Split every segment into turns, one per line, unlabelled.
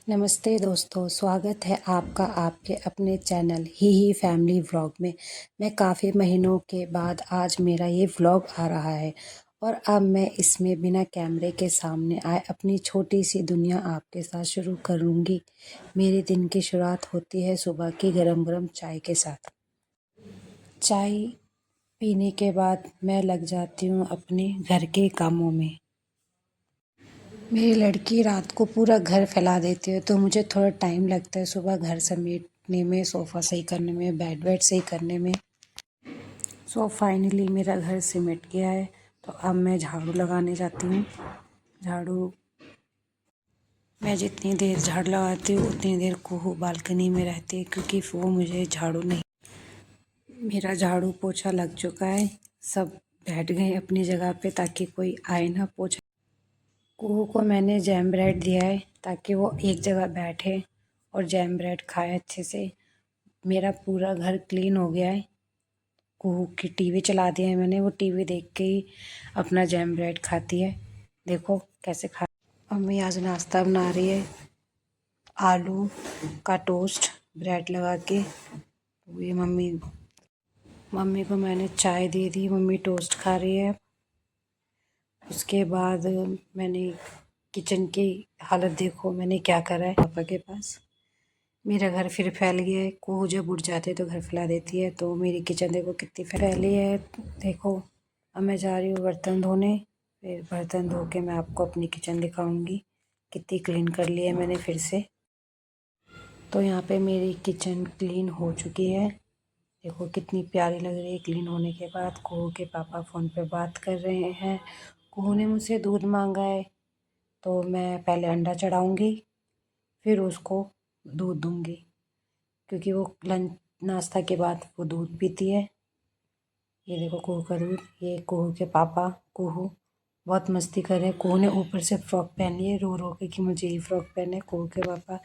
नमस्ते दोस्तों, स्वागत है आपका आपके अपने चैनल ही फैमिली व्लॉग में। मैं काफ़ी महीनों के बाद आज मेरा ये व्लॉग आ रहा है और अब मैं इसमें बिना कैमरे के सामने आए अपनी छोटी सी दुनिया आपके साथ शुरू करूँगी। मेरे दिन की शुरुआत होती है सुबह की गरम गरम चाय के साथ। चाय पीने के बाद मैं लग जाती हूँ अपने घर के कामों में। मेरी लड़की रात को पूरा घर फैला देती है तो मुझे थोड़ा टाइम लगता है सुबह घर समेटने में, सोफ़ा सही करने में, बेड वेड सही करने में। सो फाइनली मेरा घर सिमट गया है तो अब मैं झाड़ू लगाने जाती हूँ। झाड़ू मैं जितनी देर झाड़ू लगाती हूँ उतनी देर कुहू बालकनी में रहती है क्योंकि वो मुझे झाड़ू नहीं। मेरा झाड़ू पोछा लग चुका है, सब बैठ गए अपनी जगह पे ताकि कोई आए ना पोछा। कुहू को मैंने जैम ब्रेड दिया है ताकि वो एक जगह बैठे और जैम ब्रेड खाए अच्छे से। मेरा पूरा घर क्लीन हो गया है। कुहू की टीवी चला दिया है मैंने, वो टीवी देख के ही अपना जैम ब्रेड खाती है। देखो कैसे खा। मम्मी आज नाश्ता बना रही है, आलू का टोस्ट ब्रेड लगा के। ये मम्मी को मैंने चाय दे दी, मम्मी टोस्ट खा रही है। उसके बाद मैंने किचन की हालत देखो मैंने क्या करा है। पापा के पास मेरा घर फिर फैल गया है। कुहू जब उठ जाते तो घर फैला देती है, तो मेरी किचन देखो कितनी फैली है। देखो अब मैं जा रही हूँ बर्तन धोने, फिर बर्तन धो के मैं आपको अपनी किचन दिखाऊंगी कितनी क्लीन कर ली है मैंने फिर से। तो यहाँ पे मेरी किचन क्लीन हो चुकी है। देखो कितनी प्यारी लग रही है क्लीन होने के बाद। कुहू के पापा फ़ोन पे बात कर रहे हैं। कुहू ने मुझसे दूध मांगा है तो मैं पहले अंडा चढ़ाऊँगी फिर उसको दूध दूँगी क्योंकि वो लंच नाश्ता के बाद वो दूध पीती है। ये देखो कुहू का दूध। ये कुहू के पापा कुहू बहुत मस्ती कर रहे हैं। कुहू ने ऊपर से फ्रॉक पहनी है रो रो के कि मुझे ये फ्रॉक पहने। कुहू के पापा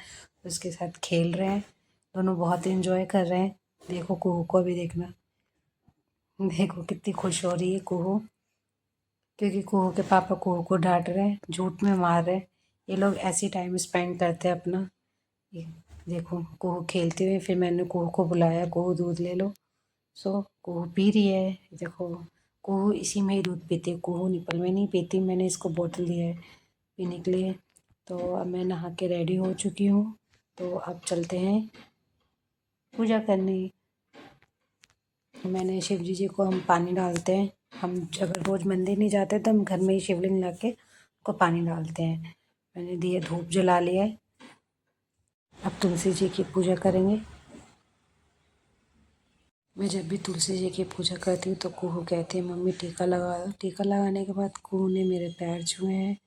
उसके साथ खेल रहे हैं, दोनों बहुत एंजॉय कर रहे हैं। देखो कुहू को भी देखना, देखो कितनी खुश हो रही है कुहू क्योंकि कुहू के पापा कुहू को डांट रहे हैं, झूठ में मार रहे हैं। ये लोग ऐसे टाइम स्पेंड करते हैं अपना। ये देखो कुहू खेलते हुए, फिर मैंने कुहू को बुलाया, कुहू दूध ले लो। सो कुहू पी रही है। देखो कुहू इसी में ही दूध पीती है, कुहू निपल में नहीं पीती। मैंने इसको बोतल दिया है पीने के लिए। तो अब मैं नहा के रेडी हो चुकी हूँ, तो अब चलते हैं पूजा करने। मैंने शिव जी को हम पानी डालते हैं। हम अगर रोज़ मंदिर नहीं जाते तो हम घर में ही शिवलिंग ला के उसको पानी डालते हैं। मैंने दिए धूप जला लिया है। अब तुलसी जी की पूजा करेंगे। मैं जब भी तुलसी जी की पूजा करती हूँ तो कुहू कहती है मम्मी टीका लगा दो। टीका लगाने के बाद कुहू ने मेरे पैर छुए हैं।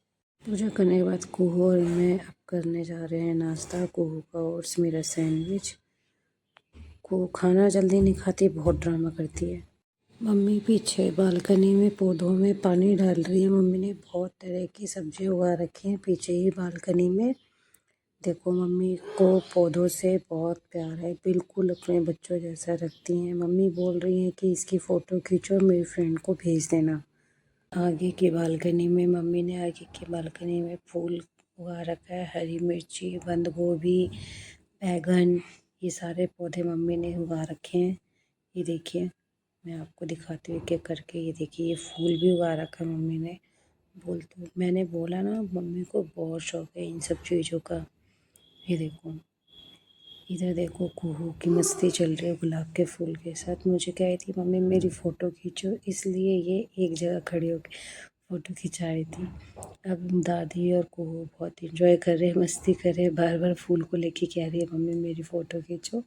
पूजा करने के बाद कुहू और मैं अब करने जा रहे हैं नाश्ता। कुहू का और मेरा सैंडविच। कुहू खाना जल्दी नहीं खाती, बहुत ड्रामा करती है। मम्मी पीछे बालकनी में पौधों में पानी डाल रही है। मम्मी ने बहुत तरह की सब्जी उगा रखी है पीछे ही बालकनी में। देखो मम्मी को पौधों से बहुत प्यार है, बिल्कुल अपने बच्चों जैसा रखती हैं। मम्मी बोल रही हैं कि इसकी फ़ोटो खींचो मेरी फ्रेंड को भेज देना। आगे की बालकनी में मम्मी ने आगे की बालकनी में फूल उगा रखा है, हरी मिर्ची, बंद गोभी, बैगन, ये सारे पौधे मम्मी ने उगा रखे हैं। ये देखिए मैं आपको दिखाती हूँ एक करके। ये देखिए ये फूल भी उगा रखा है मम्मी ने। मैंने बोला ना मम्मी को बहुत शौक है इन सब चीज़ों का। ये देखो इधर देखो कुहू की मस्ती चल रही है गुलाब के फूल के साथ। मुझे कह रही थी मम्मी मेरी फ़ोटो खींचो, इसलिए ये एक जगह खड़ी होकर फ़ोटो खिंचा रही थी। अब दादी और कुहू बहुत इंजॉय कर रहे हैं, मस्ती कर रहे हैं, बार बार फूल को लेके कह रही है मम्मी मेरी फ़ोटो खींचो।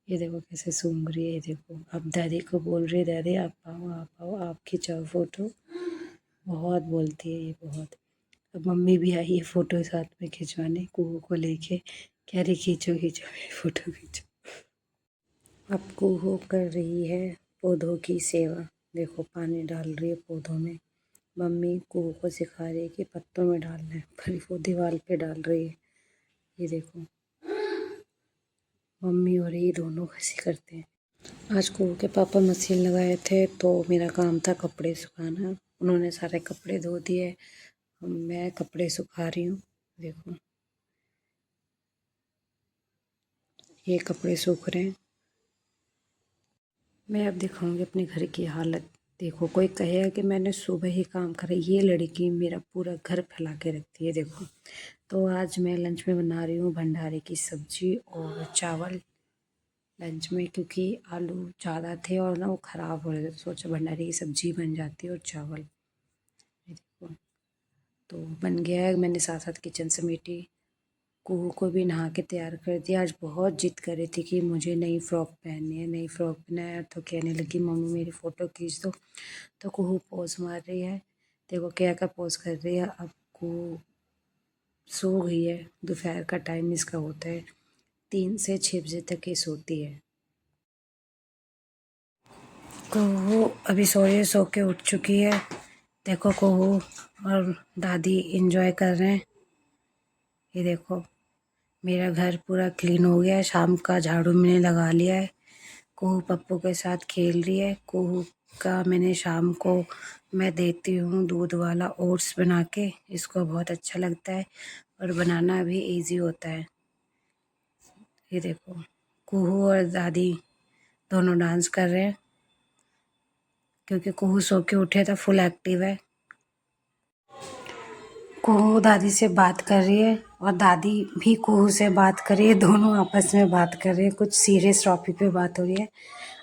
ये देखो कैसे सूंघ रही है। ये देखो अब दादी को बोल रही है दादी आप आओ आप खिंचाओ फ़ोटो। बहुत बोलती है ये बहुत। अब मम्मी भी आई है फ़ोटो साथ में खिंचवाने कुहू को लेके, कह रही खींचो खींचो मेरी फ़ोटो खींचो। अब कुहू कर रही है पौधों की सेवा। देखो पानी डाल रही है पौधों में। मम्मी कुहू को सिखा रही है कि पत्तों में डालना है, पर वो दीवार पे डाल रही है। ये देखो मम्मी और ये दोनों कैसे करते हैं। आज कुहू के पापा मशीन लगाए थे तो मेरा काम था कपड़े सुखाना। उन्होंने सारे कपड़े धो दिए, मैं कपड़े सुखा रही हूँ। देखो ये कपड़े सूख रहे हैं। मैं अब दिखाऊंगी अपने घर की हालत। देखो, कोई कहेगा कि मैंने सुबह ही काम करा, ये लड़की मेरा पूरा घर फैला के रखती है। देखो, तो आज मैं लंच में बना रही हूँ भंडारे की सब्जी और चावल लंच में, क्योंकि आलू ज़्यादा थे और ना वो ख़राब हो रहे थे, तो सोचा भंडारे की सब्जी बन जाती है और चावल। ये देखो, तो बन गया है। मैंने साथ साथ किचन समेटी, कुहू को भी नहा के तैयार कर दिया। आज बहुत जिद कर रही थी कि मुझे नई फ्रॉक पहननी है, नई फ्रॉक पहना है, तो कहने लगी मम्मी मेरी फ़ोटो खींच दो। तो कुहू पोज मार रही है। देखो क्या क्या पोज कर रही है। अब कुहू सो गई है। दोपहर का टाइम इसका होता है, 3 से 6 बजे तक ये सोती है। कुहू अभी सो रही है, सो के उठ चुकी है। देखो, कुहू और दादी इंजॉय कर रहे हैं। ये देखो, मेरा घर पूरा क्लीन हो गया है। शाम का झाड़ू मैंने लगा लिया है। कुहू पप्पू के साथ खेल रही है। कुहू का मैंने शाम को मैं देती हूँ दूध वाला ओट्स बना के, इसको बहुत अच्छा लगता है और बनाना भी इजी होता है। ये देखो, कुहू और दादी दोनों डांस कर रहे हैं, क्योंकि कुहू सो के उठे तो फुल एक्टिव है। कुहू दादी से बात कर रही है और दादी भी कुहू से बात कर रही है। दोनों आपस में बात कर रहे हैं, कुछ सीरियस टॉपिक पे बात हो रही है।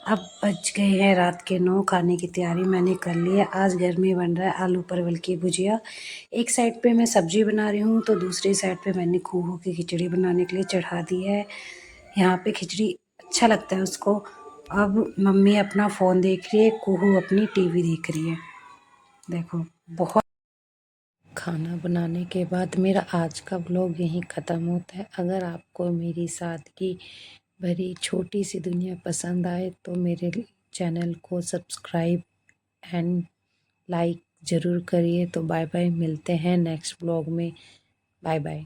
अब बज गए हैं रात के 9। खाने की तैयारी मैंने कर ली है। आज घर में बन रहा है आलू परवल की भुजिया। एक साइड पे मैं सब्जी बना रही हूँ, तो दूसरी साइड पे मैंने कुहू की खिचड़ी बनाने के लिए चढ़ा दी है। यहाँ पे खिचड़ी अच्छा लगता है उसको। अब मम्मी अपना फ़ोन देख रही है, कुहू अपनी टीवी देख रही है। देखो, बहुत खाना बनाने के बाद मेरा आज का व्लॉग यहीं ख़त्म होता है। अगर आपको मेरी सादगी भरी छोटी सी दुनिया पसंद आए तो मेरे चैनल को सब्सक्राइब एंड लाइक ज़रूर करिए। तो बाय बाय, मिलते हैं नेक्स्ट व्लॉग में। Bye bye.